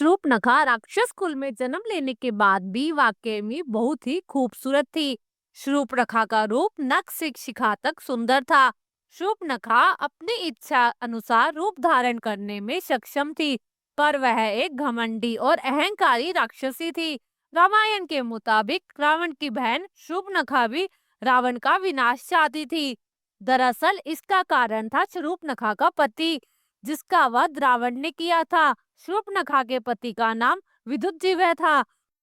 शूर्पणखा राक्षस कुल में जन्म लेने के बाद भी वाकई में बहुत ही खूबसूरत थी। शूर्पणखा का रूप नख से शिखा तक सुंदर था। शूर्पणखा अपनी इच्छा अनुसार रूप धारण करने में सक्षम थी, पर वह एक घमंडी और अहंकारी राक्षसी थी। रामायण के मुताबिक रावण की बहन शूर्पणखा भी रावण का विनाश चाहती थी। दरअसल इसका कारण था शूर्पणखा का पति, जिसका वध रावण ने किया था। शूर्पणखा के पति का नाम विदुजीव था।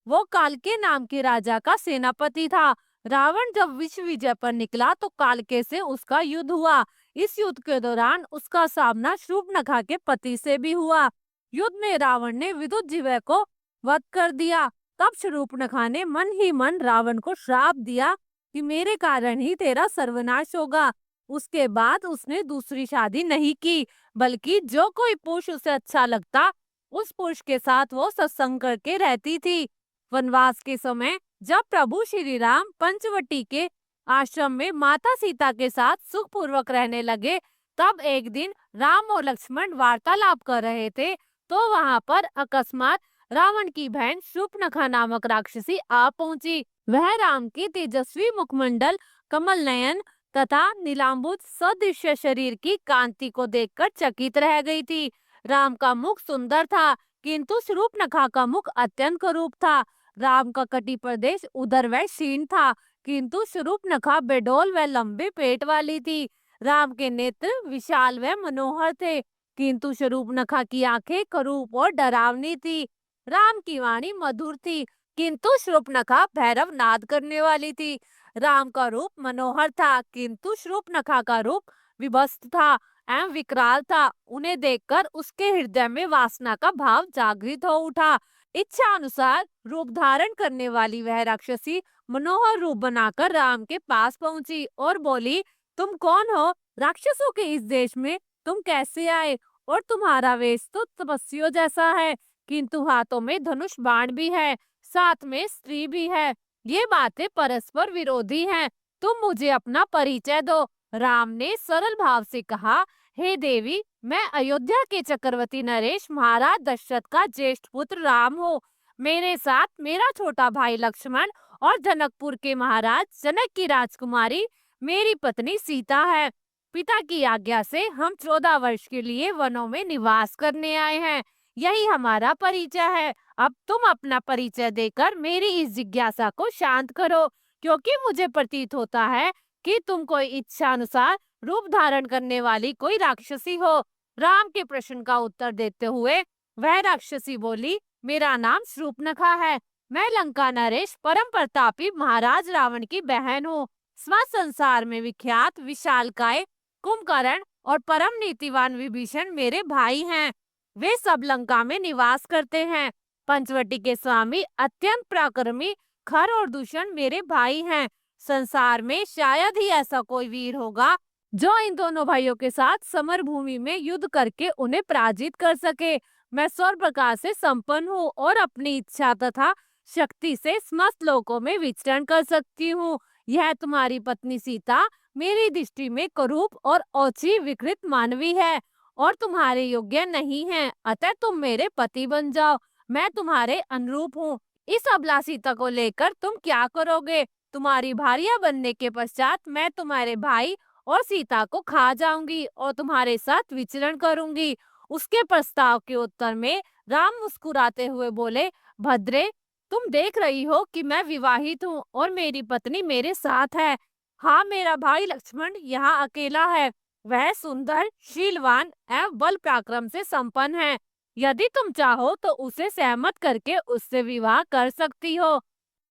वो कालके नाम के राजा का सेनापति था। रावण जब विश्व विजय पर निकला तो कालके से उसका युद्ध हुआ। इस युद्ध के दौरान उसका सामना शूर्पणखा के पति से भी हुआ। युद्ध में रावण ने विदुजीव को वध कर दिया। तब शूर्पणखा ने मन ही मन रावण को श्राप दिया कि मेरे कारण ही तेरा सर्वनाश होगा। उसके बाद उसने दूसरी शादी नहीं की, बल्कि जो कोई पुरुष उसे अच्छा लगता उस पुरुष के साथ वो सत्संग करके रहती थी। वनवास के समय जब प्रभु श्री राम पंचवटी के आश्रम में माता सीता के साथ सुखपूर्वक रहने लगे, तब एक दिन राम और लक्ष्मण वार्तालाप कर रहे थे, तो वहां पर अकस्मात रावण की बहन शूर्पणखा नामक राक्षसी आ पहुंची। वह राम की तेजस्वी मुखमंडल, कमल नयन तथा नीलांबुज सदृश्य शरीर की कांति को देखकर चकित रह गई थी। राम का मुख सुंदर था, किंतु शूर्पणखा का मुख अत्यंत करूप था। राम का कटी प्रदेश उदर व क्षीण था, किंतु शूर्पणखा बेडौल व लंबे पेट वाली थी। राम के नेत्र विशाल व मनोहर थे, किंतु शूर्पणखा की आंखें करूप और डरावनी थी। राम की वाणी मधुर थी, किंतु शूर्पणखा भैरव नाद करने वाली थी। राम का रूप मनोहर था, किंतु शूर्पणखा का रूप विभत्स था एवं विकराल था। उन्हें देखकर उसके हृदय में वासना का भाव जागृत हो उठा। इच्छा अनुसार रूप धारण करने वाली वह राक्षसी मनोहर रूप बनाकर राम के पास पहुंची और बोली, तुम कौन हो? राक्षसों के इस देश में तुम कैसे आए? और तुम्हारा वेश तो तपस्वियों जैसा है, किंतु हाथों में धनुष बाण भी है, साथ में स्त्री भी है। ये बातें परस्पर विरोधी हैं। तुम मुझे अपना परिचय दो। राम ने सरल भाव से कहा, हे देवी, मैं अयोध्या के चक्रवर्ती नरेश महाराज दशरथ का ज्येष्ठ पुत्र राम हूँ। मेरे साथ मेरा छोटा भाई लक्ष्मण और जनकपुर के महाराज जनक की राजकुमारी मेरी पत्नी सीता है। पिता की आज्ञा से हम 14 वर्ष के लिए वनों में निवास करने आए हैं। यही हमारा परिचय है। अब तुम अपना परिचय देकर मेरी इस जिज्ञासा को शांत करो, क्योंकि मुझे प्रतीत होता है कि तुम कोई इच्छा अनुसार रूप धारण करने वाली कोई राक्षसी हो। राम के प्रश्न का उत्तर देते हुए वह राक्षसी बोली, मेरा नाम शूर्पणखा है। मैं लंका नरेश परम प्रतापी महाराज रावण की बहन हूँ। स्व संसार में विख्यात विशालकाय कुंभकर्ण और परम नीतिवान विभीषण मेरे भाई हैं। वे सब लंका में निवास करते हैं। पंचवटी के स्वामी अत्यंत पराक्रमी खर और दूषण मेरे भाई हैं। संसार में शायद ही ऐसा कोई वीर होगा जो इन दोनों भाइयों के साथ समर भूमि में युद्ध करके उन्हें पराजित कर सके। मैं स्वर्ग प्रकाश से संपन्न हूँ और अपनी इच्छा तथा शक्ति से समस्त लोकों में विचरण कर सकती हूँ। यह तुम्हारी पत्नी सीता मेरी दृष्टि में कुरूप और ओछी विकृत मानवी है और तुम्हारे योग्य नहीं है, अतः तुम मेरे पति बन जाओ। मैं तुम्हारे अनुरूप हूँ। इस अबला सीता को लेकर तुम क्या करोगे? तुम्हारी भार्या बनने के पश्चात मैं तुम्हारे भाई और सीता को खा जाऊंगी और तुम्हारे साथ विचरण करूंगी। उसके प्रस्ताव के उत्तर में राम मुस्कुराते हुए बोले, भद्रे, तुम देख रही हो कि मैं विवाहित हूँ और मेरी पत्नी मेरे साथ है। हाँ, मेरा भाई लक्ष्मण यहाँ अकेला है। वह सुंदर, शीलवान एवं बल पराक्रम से संपन्न है। यदि तुम चाहो तो उसे सहमत करके उससे विवाह कर सकती हो।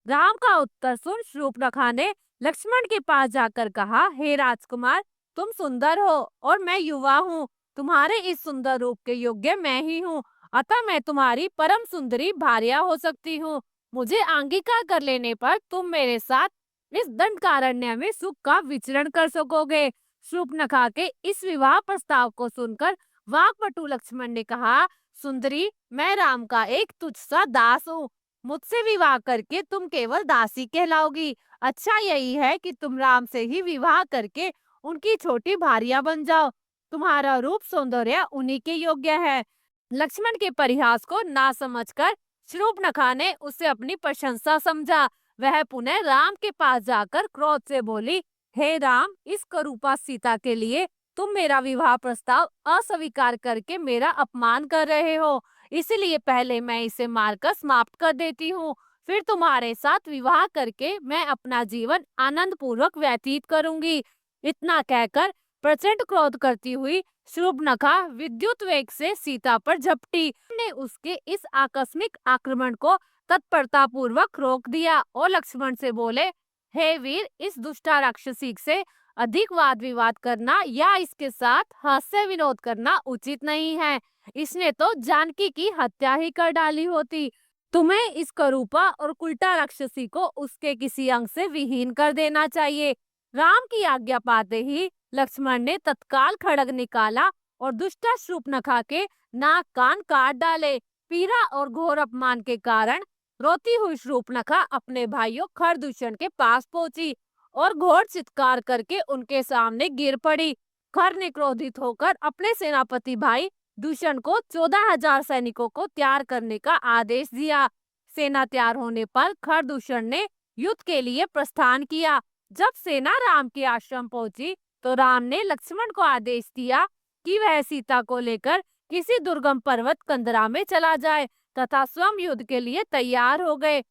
राम का उत्तर सुन शूर्पणखा ने लक्ष्मण के पास जाकर कहा, हे राजकुमार, तुम सुंदर हो और मैं युवा हूँ। तुम्हारे इस सुंदर रूप के योग्य मैं ही हूँ, अतः मैं तुम्हारी परम सुंदरी भार्या हो सकती हूँ। मुझे अंगीकार कर लेने पर तुम मेरे साथ इस दंडकारण्य में सुख का विचरण कर सकोगे। शूर्पणखा के इस विवाह प्रस्ताव को सुनकर वाक्पटु लक्ष्मण ने कहा, सुंदरी, मैं राम का एक तुच्छ सा दास हूँ। मुझसे विवाह करके तुम केवल दासी कहलाओगी। अच्छा यही है कि तुम राम से ही विवाह करके उनकी छोटी भार्या बन जाओ। तुम्हारा रूप सौंदर्य उन्हीं के योग्य है। लक्ष्मण के परिहास को ना समझकर शूर्पणखा ने उसे अपनी प्रशंसा समझा। वह पुनः राम के पास जाकर क्रोध से बोली, हे राम, इस करूपा सीता के लिए तुम मेरा विवाह प्रस्ताव अस्वीकार करके मेरा अपमान कर रहे हो। इसलिए पहले मैं इसे मारकर समाप्त कर देती हूँ, फिर तुम्हारे साथ विवाह करके मैं अपना जीवन आनंद पूर्वक व्यतीत करूंगी। इतना कहकर प्रचंड क्रोध करती हुई शूर्पणखा विद्युत वेग से सीता पर झपटी। ने उसके इस आकस्मिक आक्रमण को तत्परता पूर्वक रोक दिया और लक्ष्मण से बोले, हे वीर, इस दुष्टा राक्षसी से अधिक वाद विवाद करना या इसके साथ हास्य विनोद करना उचित नहीं है। इसने तो जानकी की हत्या ही कर डाली होती। तुम्हें इस करूपा और उल्टा राक्षसी को उसके किसी अंग से विहीन कर देना चाहिए। राम की आज्ञा पाते ही लक्ष्मण ने तत्काल खड्ग निकाला और दुष्टा शूर्पणखा के नाक कान काट डाले। पीड़ा और घोर अपमान के कारण रोती हुई शूर्पणखा अपने भाइयों खरदूषण के पास पहुंची और घोर चित्कार करके उनके सामने गिर पड़ी। खर ने क्रोधित होकर अपने सेनापति भाई दूषण को 14,000 सैनिकों को तैयार करने का आदेश दिया। सेना तैयार होने पर खरदूषण ने युद्ध के लिए प्रस्थान किया। जब सेना राम के आश्रम पहुंची तो राम ने लक्ष्मण को आदेश दिया कि वह सीता को लेकर किसी दुर्गम पर्वत कंदरा में चला जाए तथा स्वयं युद्ध के लिए तैयार हो गए।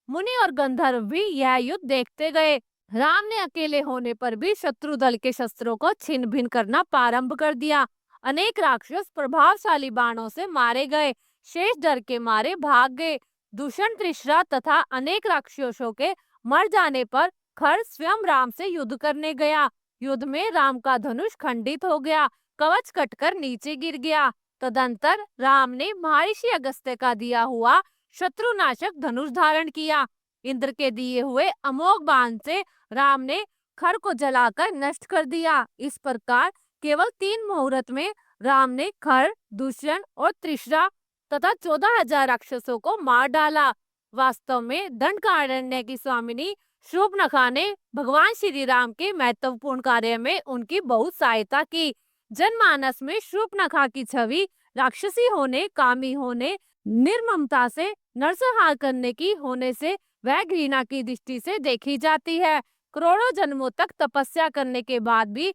मुनि और गंधर्व भी यह युद्ध देखते गए। राम ने अकेले होने पर भी शत्रु दल के शस्त्रों को छिन्न भिन्न करना प्रारंभ कर दिया। अनेक राक्षस प्रभावशाली बाणों से मारे गए, शेष डर के मारे भाग गए। दूषण, त्रिशरा तथा अनेक राक्षसों के मर जाने पर खर स्वयं राम से युद्ध करने गया। युद्ध में राम का धनुष खंडित हो गया, कवच कटकर नीचे गिर गया। तदंतर राम ने महर्षि अगस्त्य का दिया हुआ शत्रुनाशक धनुष धारण किया। इंद्र के दिए हुए अमोघ बाण से राम ने खर को जलाकर नष्ट कर दिया। इस प्रकार केवल 3 मुहूर्त में राम ने खर, दूषण और त्रिशरा तथा 14,000 राक्षसों को मार डाला। वास्तव में दंडकारण्य की स्वामिनी शूर्पणखा ने भगवान श्री राम के महत्वपूर्ण कार्य में उनकी बहुत सहायता की। जनमानस में शूर्पणखा की छवि राक्षसी होने, कामी होने, निर्ममता से नरसंहार करने की होने से वह घृणा की दृष्टि से देखी जाती है। करोड़ों जन्मों तक तपस्या करने के बाद भी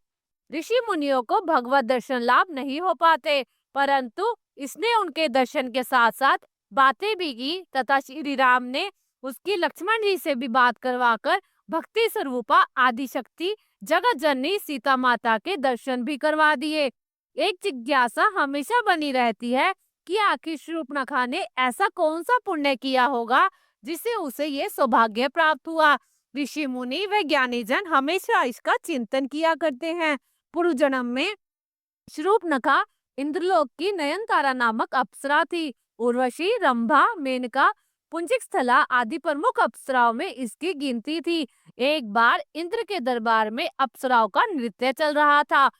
ऋषि मुनियों को भगवत दर्शन लाभ नहीं हो पाते, परंतु इसने उनके दर्शन के साथ साथ बातें भी की तथा श्री राम ने उसकी लक्ष्मण जी से भी बात करवाकर भक्ति स्वरूपा आदि शक्ति जगत जननी सीता माता के दर्शन भी करवा दिए। एक जिज्ञासा हमेशा बनी रहती है कि आखिर शूर्पणखा ने ऐसा कौन सा पुण्य किया होगा जिससे उसे ये सौभाग्य प्राप्त हुआ। ऋषि मुनि व ज्ञानी जन हमेशा इसका चिंतन किया करते हैं। पूर्व जन्म में शूर्पणखा इंद्रलोक की नयनतारा नामक अप्सरा थी। उर्वशी, रंभा, मेनका, पुंजिक स्थला आदि प्रमुख अप्सराओं में इसकी गिनती थी। एक बार इंद्र के दरबार में अप्सराओं का नृत्य चल रहा था।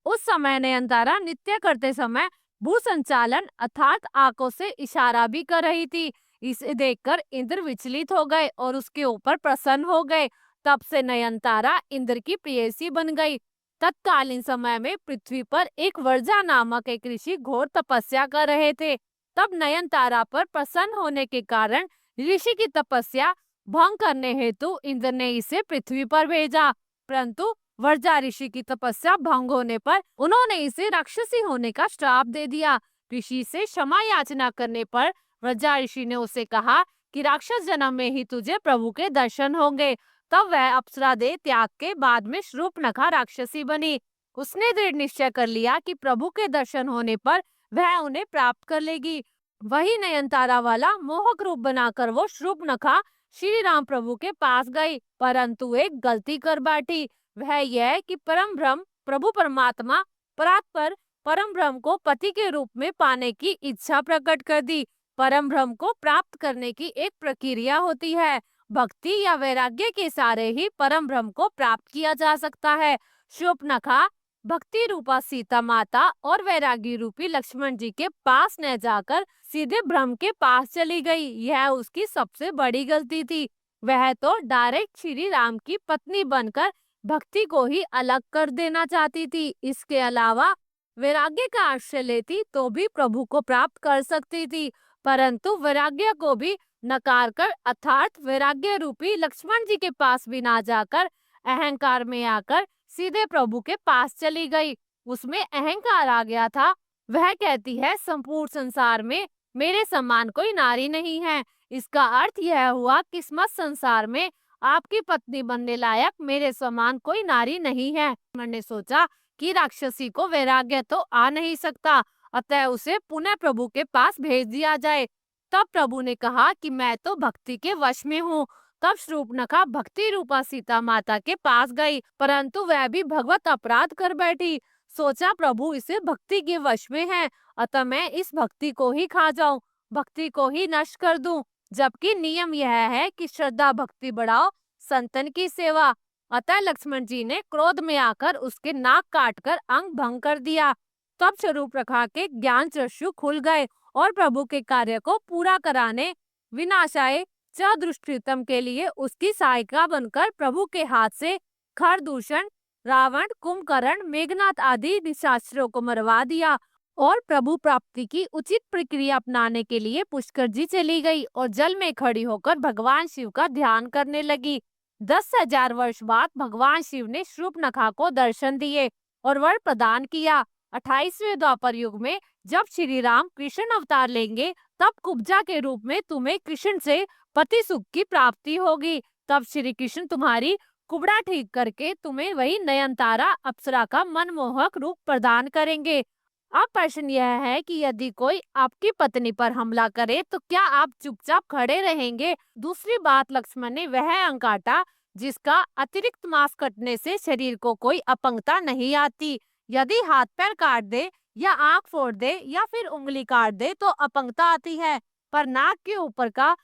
उस समय नयनतारा नृत्य करते समय भू संचालन अर्थात आंखों से इशारा भी कर रही थी। इसे देखकर इंद्र विचलित हो गए और उसके ऊपर प्रसन्न हो गए। तब से नयनतारा इंद्र की प्रेयसी बन गई। तत्कालीन समय में पृथ्वी पर एक वर्जा नामक एक ऋषि घोर तपस्या कर रहे थे। तब नयनतारा पर प्रसन्न होने के कारण ऋषि की तपस्या भंग करने हेतु इंद्र ने इसे पृथ्वी पर भेजा, परंतु वर्जा ऋषि की तपस्या भंग होने पर उन्होंने इसे राक्षसी होने का श्राप दे दिया। ऋषि से क्षमा याचना करने पर वर्जा ऋषि ने उसे कहा कि राक्षस जन्म में ही तुझे प्रभु के दर्शन होंगे। तब वह अप्सरा देह त्याग के बाद में शूर्पणखा राक्षसी बनी। उसने दृढ़ निश्चय कर लिया कि प्रभु के दर्शन होने पर वह उन्हें प्राप्त कर लेगी। वही नयनतारा वाला मोहक रूप बनाकर वो शूर्पणखा श्री राम प्रभु के पास गई, परंतु एक गलती कर बैठी। वह यह कि परम ब्रह्म प्रभु परमात्मा परात्पर परम ब्रह्म को पति के रूप में पाने की इच्छा प्रकट कर दी। परम ब्रह्म को प्राप्त करने की एक प्रक्रिया होती है। भक्ति या वैराग्य के सहारे ही परम ब्रह्म को प्राप्त किया जा सकता है। शूर्पणखा भक्ति रूपा सीता माता और वैरागी रूपी लक्ष्मण जी के पास न जाकर सीधे ब्रह्म के पास चली गई। यह उसकी सबसे बड़ी गलती थी। वह तो डायरेक्ट श्री राम की पत्नी बनकर भक्ति को ही अलग कर देना चाहती थी। इसके अलावा वैराग्य का आश्रय लेती तो भी प्रभु को प्राप्त कर सकती थी, परंतु वैराग्य को भी नकार कर अर्थात वैराग्य रूपी लक्ष्मण जी के पास भी ना जाकर अहंकार में आकर सीधे प्रभु के पास चली गई। उसमें अहंकार आ गया था। वह कहती है संपूर्ण संसार में मेरे समान कोई नारी नहीं है। इसका अर्थ यह हुआ किस्मत संसार में आपकी पत्नी बनने लायक मेरे समान कोई नारी नहीं है। मैंने सोचा कि राक्षसी को वैराग्य तो आ नहीं सकता, अतः उसे पुनः प्रभु के पास भेज दिया जाए। तब प्रभु ने कहा कि मैं तो भक्ति के वश में हूँ। तब शूर्पणखा भक्ति रूपा सीता माता के पास गई, परंतु वह भी भगवत अपराध कर बैठी। सोचा प्रभु इसे भक्ति के वश में है, अतः मैं इस भक्ति को ही खा जाऊं, भक्ति को ही नष्ट कर दूं। जबकि नियम यह है कि श्रद्धा भक्ति बढ़ाओ, संतन की सेवा। अतः लक्ष्मण जी ने क्रोध में आकर उसके नाक काटकर अंग भंग कर दिया। तब शूर्पणखा के ज्ञान चक्षु खुल गए और प्रभु के कार्य को पूरा कराने विनाशाय च दुष्कृतम के लिए उसकी सहायिका बनकर प्रभु के हाथ से खरदूषण, रावण, कुंभकर्ण, मेघनाथ आदि निशाचरों को मरवा दिया और प्रभु प्राप्ति की उचित प्रक्रिया अपनाने के लिए पुष्कर जी चली गई और जल में खड़ी होकर भगवान शिव का ध्यान करने लगी। 10,000 वर्ष बाद भगवान शिव ने शूर्पणखा को दर्शन दिए और वर प्रदान किया। 28वें द्वापर युग में जब श्री राम कृष्ण अवतार लेंगे, तब कुब्जा के रूप में तुम्हें कृष्ण से पति सुख की प्राप्ति होगी। तब श्री कृष्ण तुम्हारी कुबड़ा ठीक करके तुम्हें वही नयनतारा अप्सरा का मनमोहक रूप प्रदान करेंगे। अब प्रश्न यह है कि यदि कोई आपकी पत्नी पर हमला करे तो क्या आप चुपचाप खड़े रहेंगे? दूसरी बात, लक्ष्मण ने वह अंग काटा जिसका अतिरिक्त मांस कटने से शरीर को कोई अपंगता नहीं आती। यदि हाथ पैर काट दे या आंख फोड़ दे या फिर उंगली काट दे तो अपंगता आती है, पर नाक के ऊपर का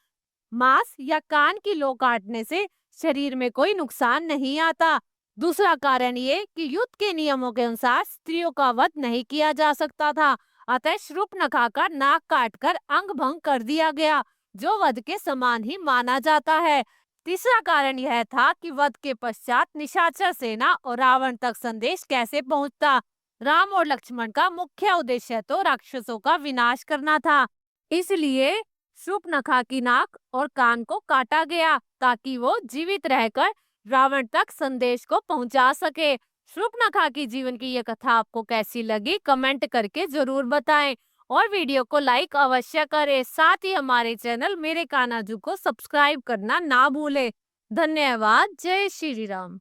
मांस या कान की लो काटने से शरीर में कोई नुकसान नहीं आता। दूसरा कारण ये कि युद्ध के नियमों के अनुसार स्त्रियों का वध नहीं किया जा सकता था, अतः शूर्पणखा का नाक काटकर अंग भंग कर दिया गया, जो वध के समान ही माना जाता है। तीसरा कारण यह था कि वध के पश्चात निशाचर सेना और रावण तक संदेश कैसे पहुंचता। राम और लक्ष्मण का मुख्य उद्देश्य तो राक्षसों का विनाश करना था, इसलिए शूर्पणखा की नाक और कान को काटा गया ताकि वो जीवित रहकर रावण तक संदेश को पहुंचा सके। शूर्पणखा की जीवन की यह कथा आपको कैसी लगी कमेंट करके जरूर बताएं और वीडियो को लाइक अवश्य करें। साथ ही हमारे चैनल मेरे कान्हाजू को सब्सक्राइब करना ना भूलें। धन्यवाद। जय श्री राम।